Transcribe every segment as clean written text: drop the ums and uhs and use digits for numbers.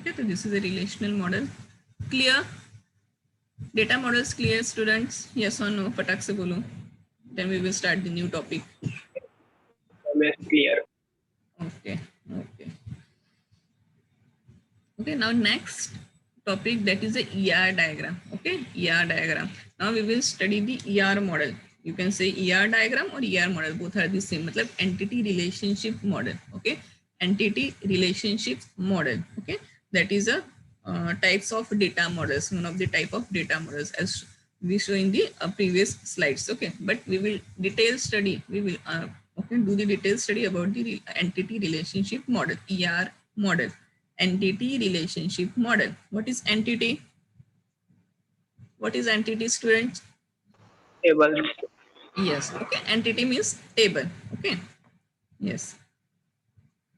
Okay, so this is a relational model. Clear? Data models clear, students? Yes or no? फटाक से बोलो. Then we will start the new topic. Very clear. Okay. Okay. Okay. Now next topic, that is the ER diagram. Okay, ER diagram. Now we will study the ER model. You can say ER diagram or ER model. Both are the same. मतलब entity relationship model. Okay, entity relationship model. Okay, that is a types of data models. One of the type of data models as we show in the previous slides. Okay, but we will detail study. We will okay do the detailed study about the entity relationship model, ER model. Entity relationship model. What is entity? What is entity, students? Table. Yes. Okay. Entity means table. Okay. Yes.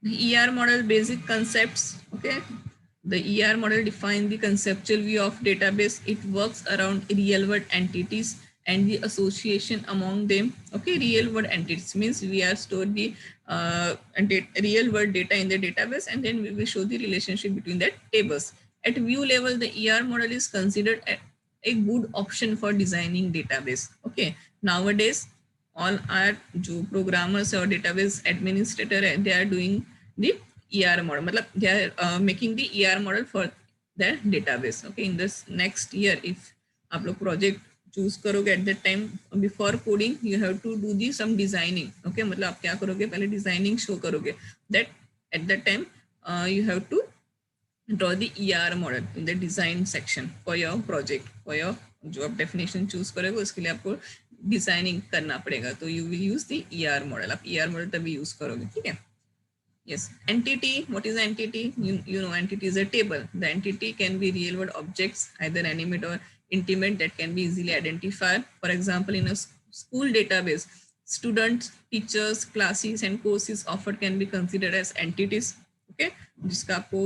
The ER model basic concepts. Okay. The ER model defines the conceptual view of database. It works around real world entities and the association among them. Okay, real world entities means we are stored the real world data in the database, and then we will show the relationship between that tables. At view level, the ER model is considered a good option for designing database. Okay, nowadays all our जो programmers or database administrator they are doing the ER model. मतलब they are making the ER model for their database. Okay, in this next year, if आप लोग project choose करोगे at that time before coding, you have to do the some designing. Okay, मतलब आप क्या करोगे पहले designing show करोगे. That at that time you have to draw the ER model in the design section for your project. For your जो आप definition choose करोगे उसके लिए आपको designing करना पड़ेगा. तो you will use the ER model. आप ER model तभी use करोगे. ठीक है. Yes, entity. What is entity? You know, entity is a table. The entity can be real world objects, either animate or intimate, that can be easily identified. For example, in a school database, students, teachers, classes, and courses offered can be considered as entities. Okay, जिसका आपको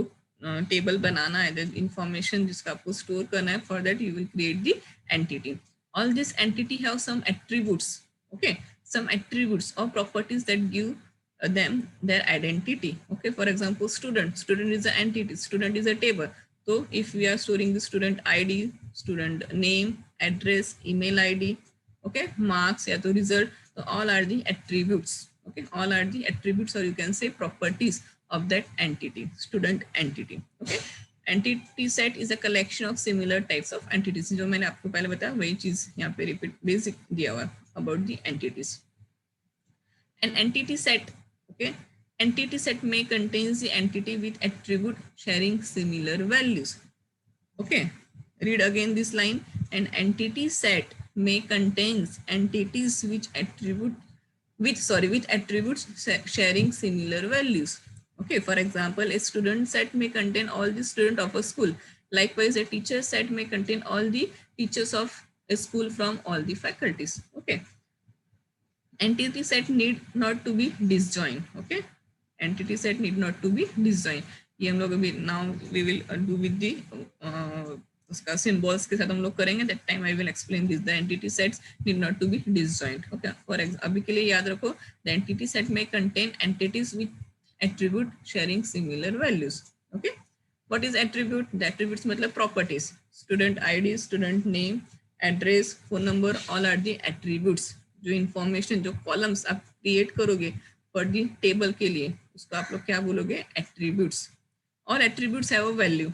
table बनाना है, the information जिसका आपको store करना है, for that you will create the entity. All this entity have some attributes. Okay, some attributes or properties that give them their identity. Okay, for example, student is an entity, student is a table. So if we are storing the student ID, student name, address, email ID, okay, marks या तो result, so all are the attributes. Okay, all are the attributes, or you can say properties of that entity, student entity. Okay, entity set is a collection of similar types of entities. जो मैंने आपको पहले बताया वही चीज यहाँ पे repeat basic दिया हुआ about the entities. An entity set, okay, entity set may contains the entity with attribute sharing similar values. Okay, read again this line. An entity set may contains entities which attribute with attributes sharing similar values. Okay, for example, a student set may contain all the students of a school. Likewise, a teacher set may contain all the teachers of a school from all the faculties. Okay, entity set need not to be disjoint. Okay, entity set need not to be disjoint. ये हम लोग अभी now we will do with the उसका symbols के साथ हम लोग करेंगे. That time I will explain this. The entity sets need not to be disjoint. Okay, for example अभी के लिए याद रखो, the entity set may contain entities with attribute sharing similar values. Okay, what is attribute? The attributes मतलब properties. Student ID, student name, address, phone number, all are the attributes. जो information जो columns आप create करोगे for the table के लिए उसको आप लोग क्या बोलोगे, एट्रीब्यूट्स. और attributes have a value.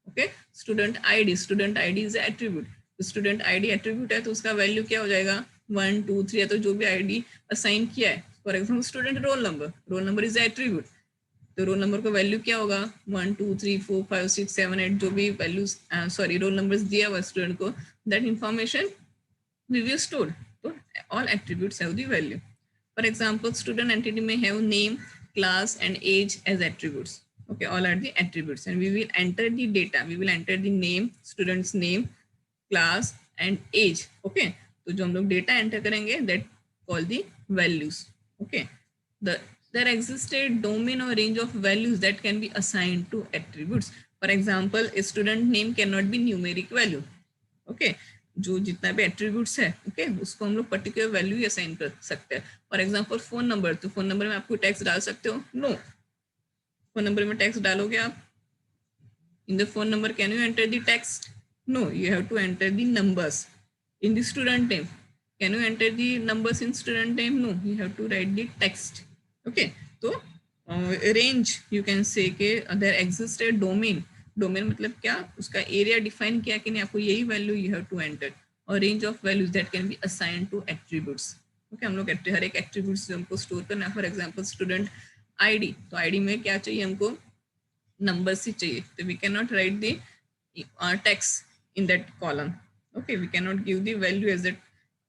Okay, student ID is attribute. Student ID attribute है तो उसका वैल्यू क्या हो जाएगा, 1 2 3 या तो जो भी आईडी असाइन किया है. For example student roll number is attribute, तो रोल नंबर का वैल्यू क्या होगा, 1 2 3 4 5 6 7 8 जो भी वैल्यूज सॉरी रोल नंबर्स दिया हुआ स्टूडेंट को, that information we will store. So all attributes have the value. For example, student entity may have name, class, and age as attributes. Okay, all are the attributes, and we will enter the data. We will enter the name, student's name, class, and age. Okay, तो जो हम लोग data enter करेंगे, that call the values. Okay, there exists a domain or range of values that can be assigned to attributes. For example, a student name cannot be numeric value. Okay, जो जितना भी attributes है okay उसको हम लोग particular value ही assign कर सकते हैं. फॉर एग्जांपल फोन नंबर, तो फोन नंबर में आपको टैक्स डाल सकते हो, नो. फोन नंबर में टैक्स डालोगे आप, In the phone number, can you enter the text? No, you have to enter the numbers. In the student name, can you enter the numbers in student name? No, you have to write the text. Okay, so range you can say कि there exists a domain. Domain मतलब क्या, उसका area define किया कि नहीं, आपको यही value you have to enter, और range of values that can be assigned to attributes. Okay, हम लोग हर एक attributes जो हमको store करना है, for example student ID, तो ID में क्या चाहिए हमको, numbers ही चाहिए, तो we cannot write the text in that column. Okay, we cannot give the value as a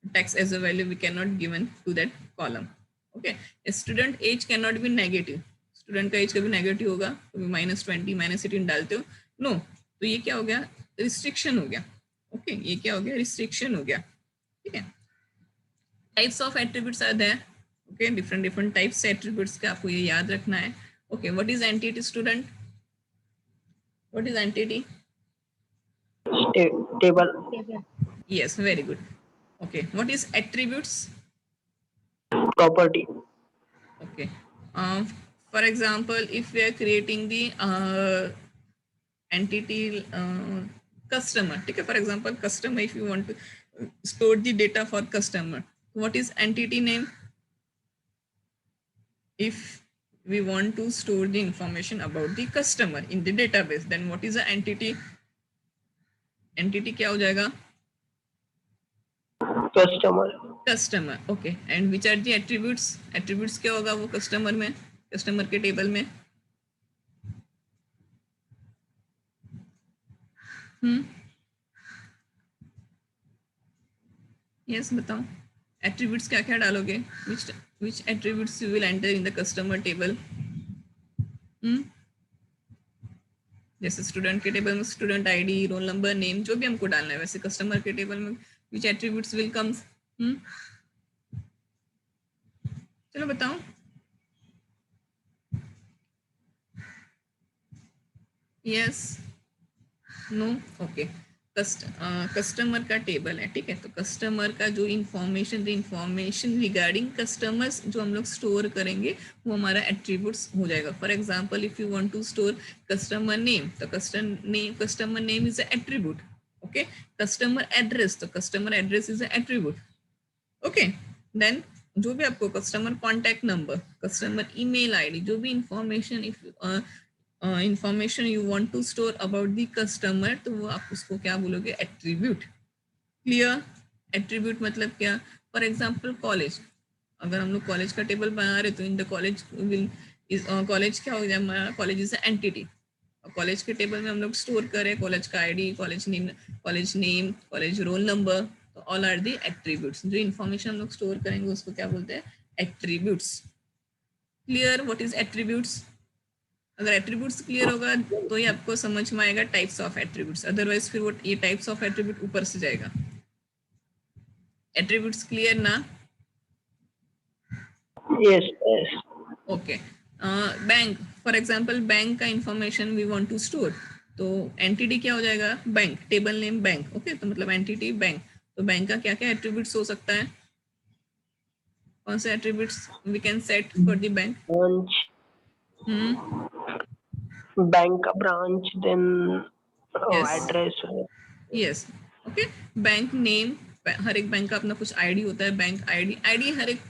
text as a value, we cannot given to that column. Okay, a student age cannot be negative. Student का as कभी negative होगा, कभी -20 -18 डालते हो, no, तो ये क्या हो गया, रिस्ट्रिक्शन हो गया. ओके, ये क्या हो गया, रिस्ट्रिक्शन हो गया. ठीक है. Types of attributes are there. Okay, different types से एट्रीब्यूट्स का आपको ये याद रखना है. Okay, what is entity student, what is entity? Table. Yes, very good. Okay, what is attributes? Property. Okay. For example, if we are creating the entity customer, okay, for example, customer, if you want to store the data for customer, what is entity name? If we want to store the information about the customer in the database, then what is the entity? Entity क्या हो जाएगा? Customer. Customer. Okay, and which are the attributes? Attributes क्या होगा वो customer में, customer के table में? Yes, बताओ. Attributes क्या क्या डालोगे? Which attributes you will enter in the customer table? जैसे स्टूडेंट के टेबल में student ID, roll number, name, जो भी हमको डालना है, वैसे कस्टमर के टेबल में which attributes will come? चलो बताओ. Yes, no, okay. कस्टमर का टेबल है, ठीक है. तो कस्टमर का जो इंफॉर्मेशन रिगार्डिंग कस्टमर्स जो हम लोग स्टोर करेंगे वो हमारा एट्रीब्यूट्स हो जाएगा. For example, if you want to store customer name, तो customer name is a attribute. Okay, customer address, तो customer address is a attribute. Okay, then जो भी आपको customer contact number, customer email ID, जो भी information information you want to store about the customer, तो वो आप उसको क्या बोलोगे, एट्रीब्यूट. क्लियर? एट्रीब्यूट मतलब क्या? फॉर एग्जांपल कॉलेज, अगर हम लोग कॉलेज का टेबल बना रहे तो in the college will is college क्या हो जाए हमारा, कॉलेज इज एंटिटी. कॉलेज के टेबल में हम लोग स्टोर करें कॉलेज का ID, college name, college roll number, तो ऑल आर दी एट्रीब्यूट्स. जो इन्फॉर्मेशन हम लोग स्टोर करेंगे उसको क्या बोलते हैं, attributes. Clear what is attributes? अगर एट्रीब्यूट्स क्लियर होगा तो ही आपको समझ में आएगा टाइप्स ऑफ एट्रीब्यूट्स, अदरवाइज फिर वो ये टाइप्स ऑफ एट्रीब्यूट ऊपर से जाएगा. एट्रीब्यूट्स क्लियर ना? Yes. Okay. Bank, for example bank का information we want to store, तो एंटिटी क्या हो जाएगा, bank, table name bank. Okay, तो मतलब एंटिटी बैंक. तो बैंक का क्या क्या एट्रीब्यूट्स हो सकता है, कौन से attributes we can set for the bank? Branch. Bank branch, then Yes. address. Yes. Okay, bank name, हर एक बैंक का अपना कुछ आईडी होता है, बैंक आईडी हर एक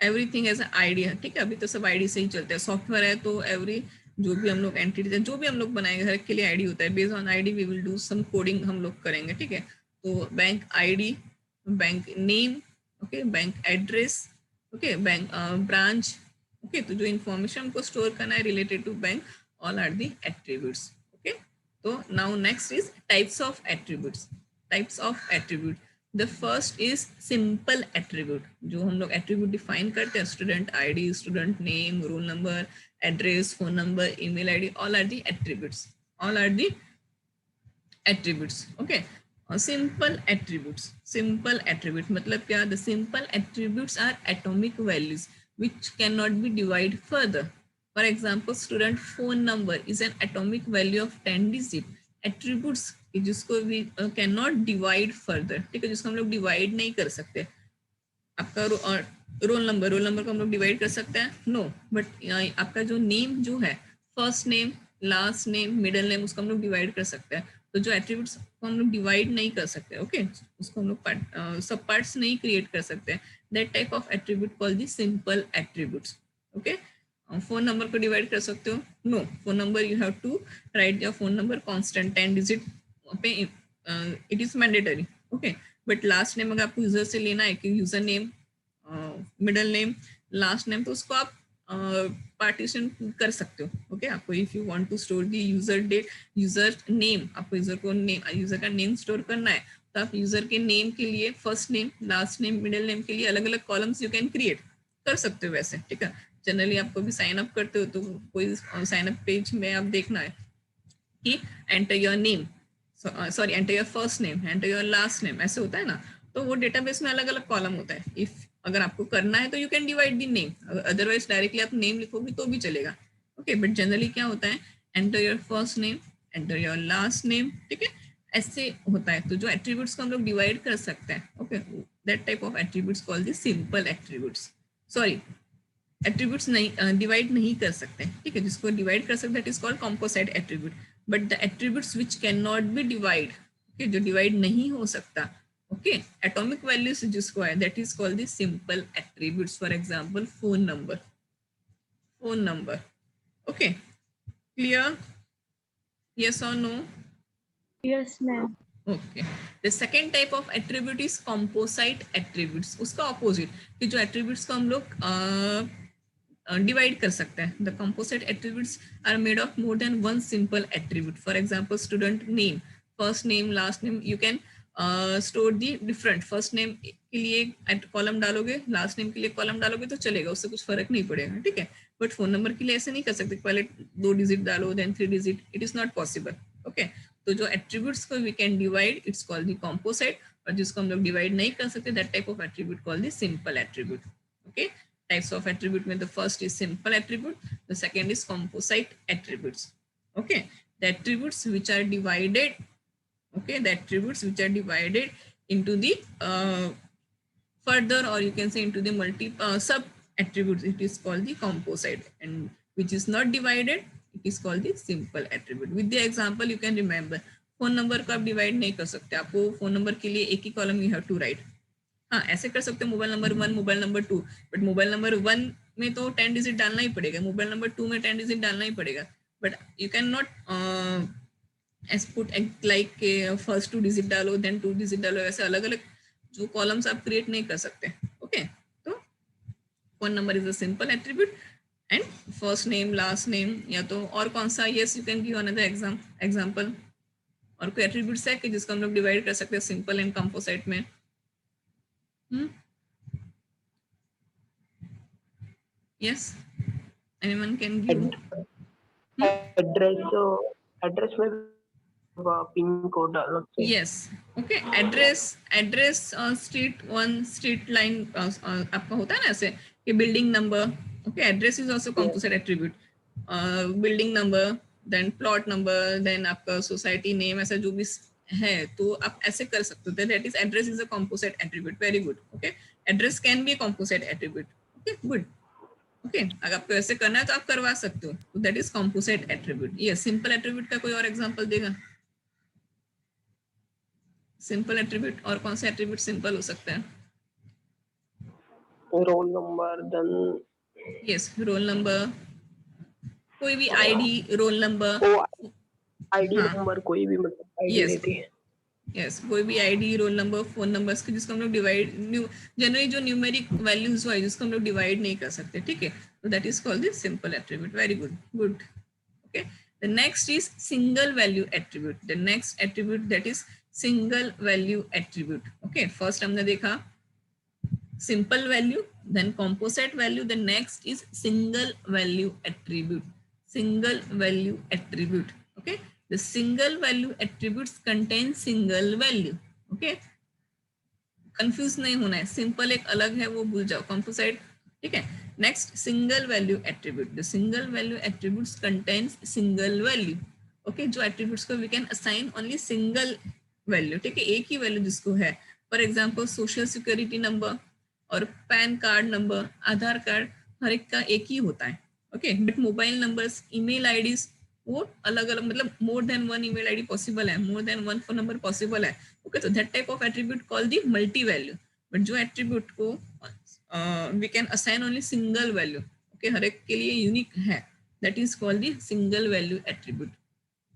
एवरीथिंग एज आईडी है, ठीक है. अभी तो सब आईडी से ही चलते हैं. सॉफ्टवेयर है तो एवरी जो भी हम लोग एंटिटी जो भी हम लोग बनाएंगे हर एक के लिए आईडी होता है. Based on ID we will do some coding हम लोग करेंगे, ठीक है. तो bank ID, bank name, okay, bank address, okay, bank branch, okay. तो जो इन्फॉर्मेशन हमको स्टोर करना है related to bank, all are the attributes. Okay, so now next is types of attributes. Types of attribute, the first is simple attribute. जो हम लोग attribute define करते हैं, student ID, student name, roll number, address, phone number, email ID, all are the attributes. All are the attributes. Okay, simple attributes. Simple attribute मतलब क्या? The simple attributes are atomic values which cannot be divided further. For example, student phone number is an atomic value of 10 digit. Attributes जिसको we cannot divide further, ठीक है, जिसको हम लोग divide नहीं कर सकते. आपका रोल नंबर को हम लोग डिवाइड कर सकते हैं? नो. बट आपका जो नेम जो है, first name, last name, middle name, उसको हम लोग डिवाइड कर सकते हैं। तो जो एट्रीब्यूट्स को हम लोग डिवाइड नहीं कर सकते, ओके, उसको हम लोग सब पार्ट्स नहीं क्रिएट कर सकते, that type of attribute call the simple attributes. Okay, phone number को डिवाइड कर सकते हो? No, phone number you have to write your phone number constant 10 digit पे, it is mandatory. Okay, but last name अगर आपको user से लेना है कि user name, middle name, last name, तो उसको आप पार्टीशन कर सकते हो। ओके, आपको if you want to store the user date, user name, आपको यूजर को नेम, यूजर का नेम स्टोर करना है, तो आप यूजर के नेम के लिए first name, last name, middle name के लिए अलग अलग कॉलम्स यू कैन क्रिएट कर सकते हो वैसे, ठीक है। जनरली आपको भी साइन अप करते हो तो कोई साइन अप पेज में आप देखना है कि enter your name, sorry enter your first name, enter your last name, ऐसे होता है ना। तो वो डेटाबेस में अलग अलग कॉलम होता है। इफ अगर आपको करना है तो you can divide the name, otherwise directly आप नेम लिखोगे तो भी चलेगा। ओके, बट जनरली क्या होता है, enter your first name, enter your last name, ठीक है, ऐसे होता है। तो जो एट्रीब्यूट्स को हम लोग डिवाइड कर सकते हैं, okay, that type of attributes called the simple attributes. Sorry, attributes नहीं डिवाइड नहीं कर सकते, ठीक है, जिसको डिवाइड कर सकते that is called composite attribute. But the attributes which can not be divide, okay, जो डिवाइड नहीं हो सकता, ओके, एटॉमिक वैल्यूज जिसको है, that is called the simple attributes. For example phone number, phone number, okay, clear? Yes और no? Yes, ma'am. Okay, the second type of attribute is composite attributes. उसका opposite, कि जो attributes को हम लोग divide कर सकते हैं। The composite attributes are made of more than one simple attribute. For example student name, first name, last name, you can store the different. First name के लिए कॉलम डालोगे, लास्ट नेम के लिए कॉलम डालोगे तो चलेगा, उससे कुछ फर्क नहीं पड़ेगा, ठीक है। बट फोन नंबर के लिए ऐसे नहीं कर सकते, पहले 2 डिजिट डालो then 3 digit, it is not possible. Okay, तो जो एट्रीब्यूट्स को we can divide, it's called the composite, और जिसको हम लोग डिवाइड नहीं कर सकते, that type of attribute called the simple attribute. Okay, types of attribute में the first is simple attribute, the second is composite attributes. Okay, the attributes which are divided, okay, the attributes which are divided into the further, or you can say into the multi sub attributes, it is called the composite, and which is not divided, it is called the simple attribute. With the example you can remember, phone number को आप divide नहीं कर सकते, आपको phone number के लिए एक ही column you have to write. हाँ, ऐसे कर सकते हो, mobile number 1, mobile number 2, but mobile number 1 में तो 10 डिजिट डालना ही पड़ेगा, मोबाइल नंबर 2 में 10 डिजिट डालना ही पड़ेगा। But you can not S put like first 2 digit डालो देन 2 डिजिट डालो, ऐसे अलग अलग जो कॉलम्स आप क्रिएट नहीं कर सकते। ओके, तो phone number is a simple attribute and first name, last name, या तो और कौन सा, yes you can give another example. और कोई एट्रीब्यूट्स है कि जिसको हम लोग डिवाइड कर सकते हैं सिंपल एंड कंपोजिट में? Yes, anyone can give? Address में पिन कोड अलग से। Yes, okay, address street 1 street line आपका होता है ना ऐसे कि building number, okay, address is also composite attribute. Building number, then plot number, then आपका सोसाइटी नेम, ऐसा जो भी है तो आप ऐसे कर सकते हो, that is address is a composite attribute. Very good, okay, address can be a composite attribute. Okay, good. Okay, अगर आपको ऐसे करना है तो आप करवा सकते हो, तो दैट इज कंपोजिट एट्रीब्यूट। ये सिंपल एट्रीब्यूट का कोई और एग्जांपल देगा? सिंपल एट्रीब्यूट और कौन से एट्रीब्यूट सिंपल हो सकते हैं? Roll number, then yes, roll number, कोई भी आईडी, रोल नंबर, वो आईडी हाँ, नंबर, कोई भी मतलब आईडी यस रहती है। यस, कोई भी ID, roll number, phone numbers के जिसको हम लोग डिवाइड, जनरली जो न्यूमेरिक वैल्यूज हो जिसको हम लोग डिवाइड नहीं कर सकते, ठीक है, तो that is called the simple attribute. Very good, good. Okay, the next is single value attribute. The next attribute that is single value attribute. Okay, first हमने देखा simple value, then composite value, the next is single value attribute. Single value attribute. Okay, the single value attributes contain single value. Okay, confuse नहीं होना है, simple एक अलग है वो भूल जाओ, कंपोजिट, ठीक है। Next, single value attribute. The single value attributes contains single value. Okay, जो एट्रीब्यूट्स को we can assign only single value, ठीक है, एक ही वैल्यू जिसको है। For example social security number और PAN card number, Aadhaar card, हर एक का एक ही होता है। Okay, but mobile numbers, email IDs वो अलग अलग मतलब more than one email ID possible है, more than one phone number possible है. ओके, तो that type of attribute call the multi value. But जो एट्रीब्यूट को we can assign only single value, okay, हर एक के लिए यूनिक है, that is called the single value attribute.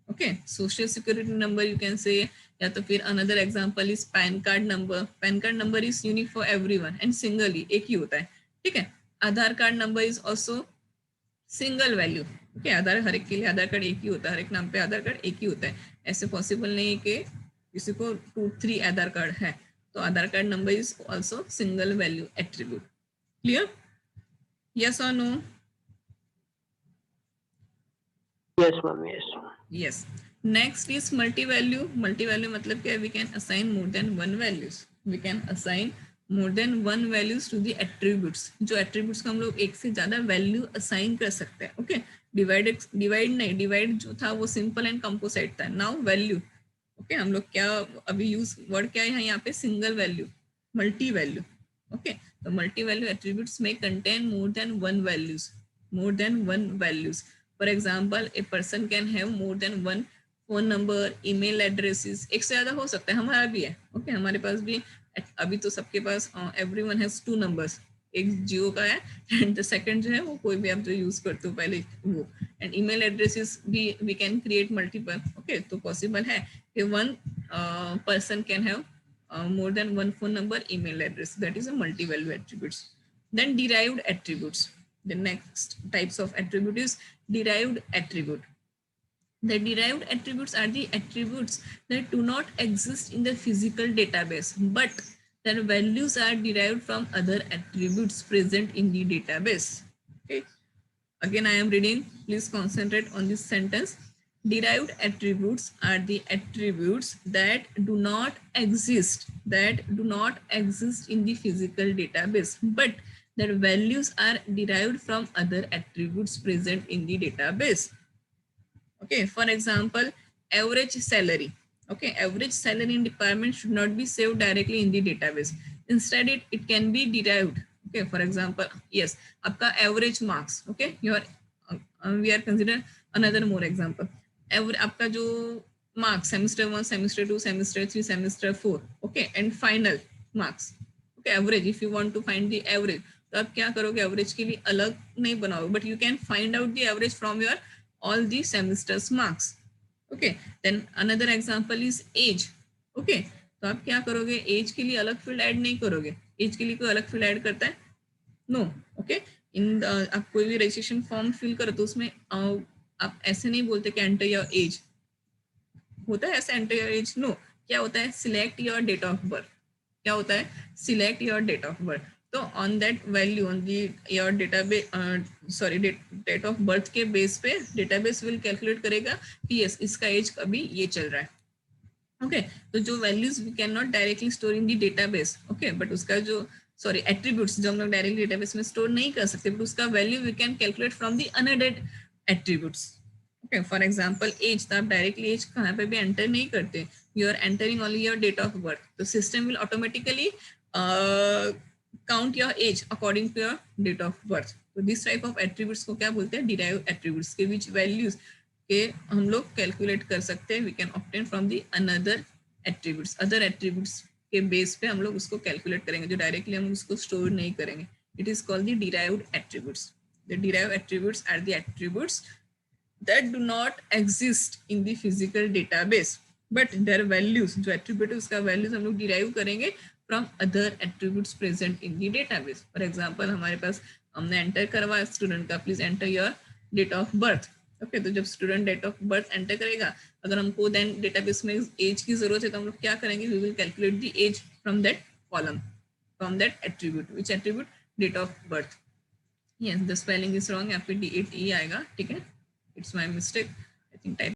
Okay, social security number you can say, या तो फिर another example is PAN card number. PAN card number is unique for everyone and single ही, एक ही होता है. ठीक है, आधार card number is also single value. Okay, Aadhaar हर एक के लिए आधार कार्ड एक ही होता है, हर एक नाम पे आधार कार्ड एक ही होता है. ऐसे पॉसिबल नहीं है कि किसी को 2-3 आधार कार्ड है. तो Aadhaar card number is also single value attribute. Clear? Yes और no? Yes, ma'am. Yes. Yes. Next is multi-value. Multi-value मतलब क्या है? We can assign more than one values. We can assign more than one values to the attributes. जो attributes को हम लोग एक से ज्यादा value assign कर सकते हैं. Okay. Divide नहीं, divide जो था वो simple and composite था. Now value. Okay, हम लोग क्या अभी use word क्या है यहाँ पे? Single value, multi value. Okay, तो multi value attributes may contain more than one values. More than one values. For example, a person can have more than one phone number, email addresses. एक से ज्यादा हो सकता है, हमारा भी है. ओके, हमारे पास भी अभी तो सबके पास everyone has 2 numbers. एक जियो का है एंड द सेकंड जो है वो कोई भी आप जो यूज करते हो पहले वो. एंड ईमेल एड्रेसेस भी we can create multiple. Okay, तो पॉसिबल है कि one person can have more than one phone number, email address. That is a multi-value attributes. Then derived attributes. The next types of attribute is derived attribute. The derived attributes are the attributes that do not exist in the physical database, but their values are derived from other attributes present in the database. Okay. Again, I am reading. Please concentrate on this sentence. Derived attributes are the attributes that do not exist in the physical database, but their values are derived from other attributes present in the database. Okay, for example, average salary. Okay, average salary in department should not be saved directly in the database. Instead, it can be derived. Okay, for example, yes, आपका average marks. Okay, we are consider another more example. आपका जो marks semester 1, semester 2, semester 3, semester 4. Okay, and final marks. Okay, average. If you want to find the average, तो आप क्या करोगे? average के लिए अलग नहीं बनाओगे, but you can find out the average from your all the semesters marks. Okay, then another example is age. Okay, तो आप क्या करोगे? age के लिए अलग field add नहीं करोगे. age के लिए कोई अलग field add करता है? No. Okay, आप कोई भी registration form fill करो तो उसमें आप ऐसे नहीं बोलते कि enter your age. होता है ऐसे enter your age? No. क्या होता है? select your date of birth. क्या होता है? select your date of birth. तो on that value, on the your database date of birth के base पे database will calculate करेगा कि yes इसका age अभी ये चल रहा है. Okay, तो जो values we cannot directly store in the database. Okay, but उसका जो attributes जो हम लोग directly database में store नहीं कर सकते, but उसका value we can calculate from the another attributes. Okay, for example age, तो आप directly age कहाँ पे भी enter नहीं करते, you are entering only your date of birth. तो system will automatically count your age according to your date of birth. तो this type of attributes को क्या बोलते हैं? derived attributes, के which values के हम लोग calculate कर सकते हैं, we can obtain from the another attributes. other attributes के base पे हम लोग उसको calculate करेंगे, जो directly हम उसको store नहीं करेंगे. It is called the derived attributes. The derived attributes are the attributes that do not exist in the physical database, but their values, जो attribute है उसका values हम लोग derive करेंगे from other attributes present in the database. For example, हमारे पास हमने enter करवाया student का, please enter your date of birth. Okay, तो जब student date of birth enter करेगा, अगर हमको then database में age की जरूरत है तो हम लोग क्या करेंगे? We will calculate the age from that column, from that attribute. Which attribute? Date of birth. Yes, the spelling is wrong. यहाँ पे DATE आएगा. ठीक है? It's my mistake. I think type